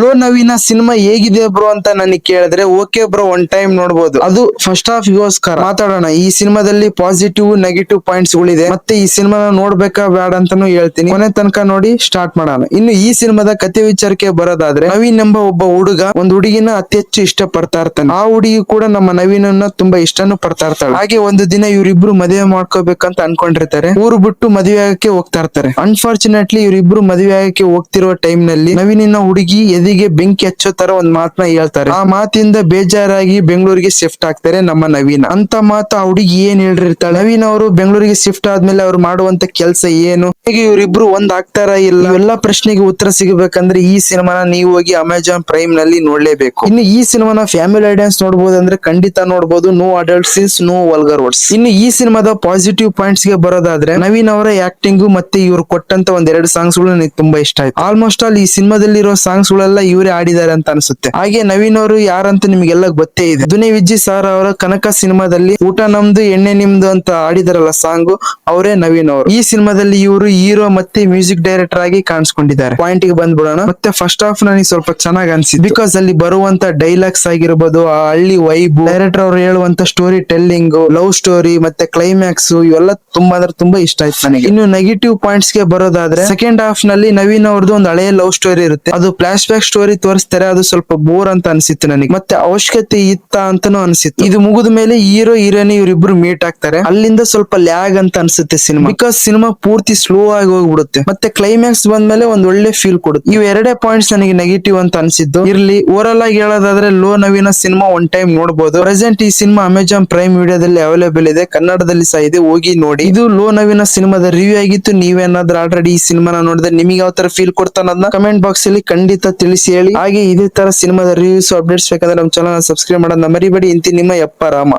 Low ನವೀನ cinema ಹೇಗಿದೆ bro ಅಂತ ನನಗೆ ಕೇಳಿದ್ರೆ ಓಕೆ ಬ್ರೋ ಒನ್ ಟೈಮ್ ನೋಡಬಹುದು. ಅದು ಫಸ್ಟ್ ಹಾಫ್ ಗೋಸ್ಕರ ಮಾತಾಡೋಣ. ಈ ಸಿನಿಮಾದಲ್ಲಿ ಪಾಸಿಟಿವ್ ನೆಗೆಟಿವ್ ಪಾಯಿಂಟ್ಸ್ ಗಳಿದೆ. ಮತ್ತೆ ಈ ಸಿನಿಮಾ ನೋಡ್ಬೇಕಾ ಬೇಡ ಅಂತಾನು ಹೇಳ್ತೀನಿ. ಕೊನೆ ತನಕ ನೋಡಿ ಸ್ಟಾರ್ಟ್ ಮಾಡೋಣ. ಇನ್ನು ಈ ಸಿನಿಮಾದ ಕಥೆ ವಿಚಾರಕ್ಕೆ ಬರೋದಾದ್ರೆ, ನವೀನ್ ಎಂಬ ಒಬ್ಬ ಹುಡುಗ ಒಂದು ಹುಡುಗಿನ ಅತಿ ಹೆಚ್ಚು ಇಷ್ಟ ಪಡ್ತಾ ಇರ್ತಾನೆ. ಆ ಹುಡುಗಿ ಕೂಡ ನಮ್ಮ ನವೀನನ್ನ ತುಂಬಾ ಇಷ್ಟನೂ ಪಡ್ತಾ ಇರ್ತಾಳೆ. ಹಾಗೆ ಒಂದು ದಿನ ಇವರಿಬ್ರು ಮದುವೆ ಮಾಡ್ಕೋಬೇಕಂತ ಅನ್ಕೊಂಡಿರ್ತಾರೆ. ಊರು ಬಿಟ್ಟು ಮದುವೆ ಆಗಕ್ಕೆ ಹೋಗ್ತಾ ಇರ್ತಾರೆ. ಅನ್ಫಾರ್ಚುನೇಟ್ಲಿ ಇವರಿಬ್ರು ಮದುವೆ ಆಗಕ್ಕೆ ಹೋಗ್ತಿರೋ ಟೈಮ್ ನಲ್ಲಿ ನವೀನಿನ ಹುಡುಗಿ ಎದೆಗೆ ಬೆಂಕಿ ಹಚ್ಚೋ ತರ ಒಂದ್ ಮಾತನ್ನ ಹೇಳ್ತಾರೆ. ಆ ಮಾತಿಂದ ಬೇಜಾರಾಗಿ ಬೆಂಗಳೂರಿಗೆ ಶಿಫ್ಟ್ ಆಗ್ತಾರೆ ನಮ್ಮ ನವೀನ. ಅಂತ ಮಾತು ಆ ಹುಡುಗಿ ಏನ್ ಹೇಳಿರ್ತಾಳೆ, ನವೀನ್ ಅವರು ಬೆಂಗಳೂರಿಗೆ ಶಿಫ್ಟ್ ಆದ್ಮೇಲೆ ಅವ್ರು ಮಾಡುವಂತ ಕೆಲಸ ಏನು, ಹೇಗೆ ಇವರಿಬ್ರು ಒಂದ್ ಆಗ್ತಾರ ಇಲ್ಲ, ಇವೆಲ್ಲ ಪ್ರಶ್ನೆಗೆ ಉತ್ತರ ಸಿಗಬೇಕಂದ್ರೆ ಈ ಸಿನಿಮಾನ ನೀವು ಹೋಗಿ ಅಮೆಜಾನ್ ಪ್ರೈಮ್ ನಲ್ಲಿ ನೋಡ್ಲೇಬೇಕು. ಇನ್ನು ಈ ಸಿನಿಮಾನ ಫ್ಯಾಮಿಲಿ ಆಡಿಯನ್ಸ್ ನೋಡಬಹುದು ಅಂದ್ರೆ ಖಂಡಿತ ನೋಡಬಹುದು. No adult scenes, no vulgar words. ಇನ್ನು ಈ ಸಿನಿಮಾದ ಪಾಸಿಟಿವ್ ಪಾಯಿಂಟ್ಸ್ ಗೆ ಬರೋದಾದ್ರೆ, ನವೀನ್ ಅವರ ಆಕ್ಟಿಂಗ್ ಮತ್ತೆ ಇವ್ರು ಕೊಟ್ಟಂತ ಒಂದೆರಡು ಸಾಂಗ್ಸ್ ಗಳು ನನಗೆ ತುಂಬಾ ಇಷ್ಟ ಆಯ್ತು. ಆಲ್ಮೋಸ್ಟ್ ಆಲ್ ಈ ಸಿನಿಮಾದಲ್ಲಿರೋ ಸಾಂಗ್ಸ್ ಗಳೆಲ್ಲ ಇವರೇ ಆಡಿದ್ದಾರೆ ಅಂತ ಅನ್ಸುತ್ತೆ. ಹಾಗೆ ನವೀನ್ ಅವರು ಯಾರಂತ ನಿಮಗೆಲ್ಲ ಗೊತ್ತೇ ಇದೆ. ದುನಿ ವಿಜಯ್ ಸರ್ ಅವರ ಕನಕ ಸಿನಿಮಾದಲ್ಲಿ ಊಟ ನಮ್ದು ಎಣ್ಣೆ ನಿಮ್ದು ಅಂತ ಆಡಿದಾರಲ್ಲ ಸಾಂಗ್, ಅವರೇ ನವೀನ್ ಅವರು. ಈ ಸಿನಿಮಾದಲ್ಲಿ ಇವರು ಹೀರೋ ಮತ್ತೆ ಮ್ಯೂಸಿಕ್ ಡೈರೆಕ್ಟರ್ ಆಗಿ ಕಾಣಿಸ್ಕೊಂಡಿದ್ದಾರೆ. ಪಾಯಿಂಟ್ ಗೆ ಬಂದ್ಬಿಡೋಣ. ಮತ್ತೆ ಫಸ್ಟ್ ಹಾಫ್ ನನಗೆ ಸ್ವಲ್ಪ ಚೆನ್ನಾಗಿ ಅನ್ಸಿತ್ತು. ಬಿಕಾಸ್ ಅಲ್ಲಿ ಬರುವಂತ ಡೈಲಾಗ್ಸ್ ಆಗಿರ್ಬೋದು, ಆ ಹಳ್ಳಿ ವೈಬ್, ಡೈರೆಕ್ಟರ್ ಅವರು ಹೇಳುವಂತ ಸ್ಟೋರಿ ಟೆಲ್ಲಿಂಗ್, ಲವ್ ಸ್ಟೋರಿ ಮತ್ತೆ ಕ್ಲೈಮ್ಯಾಕ್ಸ್, ಇವೆಲ್ಲ ತುಂಬಾ ಅಂದ್ರೆ ತುಂಬಾ ಇಷ್ಟ ಆಯ್ತು ನನಗೆ. ಇನ್ನು ನೆಗೆಟಿವ್ ಪಾಯಿಂಟ್ಸ್ ಗೆ ಬರೋದಾದ್ರೆ, ಸೆಕೆಂಡ್ ಹಾಫ್ ನಲ್ಲಿ ನವೀನ್ ಅವ್ರದ್ದು ಒಂದು ಹಳೆಯ ಲವ್ ಸ್ಟೋರಿ ಇರುತ್ತೆ. ಅದು ಫ್ಲಾಶ್ ಬ್ಯಾಕ್ ಸ್ಟೋರಿ ತೋರಿಸ್ತಾರೆ. ಅದು ಸ್ವಲ್ಪ ಬೋರ್ ಅಂತ ಅನ್ಸಿತ್ತು ನನಗೆ. ಮತ್ತೆ ಅವಶ್ಯಕತೆ ಇತ್ತ ಅಂತಾನು ಅನ್ಸಿತ್ತು. ಇದು ಮುಗಿದ ಮೇಲೆ ಹೀರೋ ಹೀರೋಯಿನ್ ಇವರಿಬ್ರು ಮೀಟ್ ಆಗ್ತಾರೆ. ಅಲ್ಲಿಂದ ಸ್ವಲ್ಪ ಲ್ಯಾಗ್ ಅಂತ ಅನ್ಸುತ್ತೆ ಸಿನಿಮಾ. ಬಿಕಾಸ್ ಸಿನಿಮಾ ಪೂರ್ತಿ ಸ್ಲೋ ಆಗಿ ಹೋಗ್ಬಿಡುತ್ತೆ. ಮತ್ತೆ ಕ್ಲೈಮ್ಯಾಕ್ಸ್ ಬಂದ್ಮೇಲೆ ಒಂದ್ ಒಳ್ಳೆ ಫೀಲ್ ಕೊಡುತ್ತೆ. ಇವ್ ಎರಡೇ ಪಾಯಿಂಟ್ಸ್ ನನಗೆ ನೆಗೆಟಿವ್ ಅಂತ ಅನ್ಸಿದ್ದು. ಇರ್ಲಿ, ಓವರ್ ಆಗಿ ಹೇಳೋದಾದ್ರೆ ಲೋ ನವೀನ ಸಿನಿಮಾ ಒನ್ ಟೈಮ್ ನೋಡಬಹುದು. ಪ್ರೆಸೆಂಟ್ ಈ ಸಿನಿಮಾ ಅಮೆಜಾನ್ ಪ್ರೈಮ್ ವಿಡಿಯೋದಲ್ಲಿ ಅವೈಲೇಬಲ್ ಇದೆ. ಕನ್ನಡದಲ್ಲಿ ಸಹ ಇದೆ, ಹೋಗಿ ನೋಡಿ. ಇದು ಲೋ ನವೀನ ಸಿನಿಮಾದ ರಿವ್ಯೂ ಆಗಿತ್ತು. ನೀವೇನಾದ್ರೂ ಆಲ್ರೆಡಿ ಈ ಸಿನಿಮಾನ ನೋಡಿದ್ರೆ ನಿಮಗೆ ಯಾವ ತರ ಫೀಲ್ ಕೊಡ್ತಾನನ್ನ ಕಮೆಂಟ್ ಬಾಕ್ಸ್ ಅಲ್ಲಿ ಖಂಡಿತ ತಿಳಿಸಿ ಹೇಳಿ. ಹಾಗೆ ಇದೇ ತರ ಸಿನಿಮಾದ ರಿವ್ಯೂಸ್ ಅಪ್ಡೇಟ್ಸ್ ಬೇಕಾದ್ರೆ ನಮ್ಮ ಚಾನಲ್ ಸಬ್ಸ್ಕ್ರೈಬ್ ಮಾಡೋದನ್ನ ಮರಿಬೇಡಿ. ಇಂತಿ ನಿಮ್ಮ ಯಪ್ಪ ರಾಮ.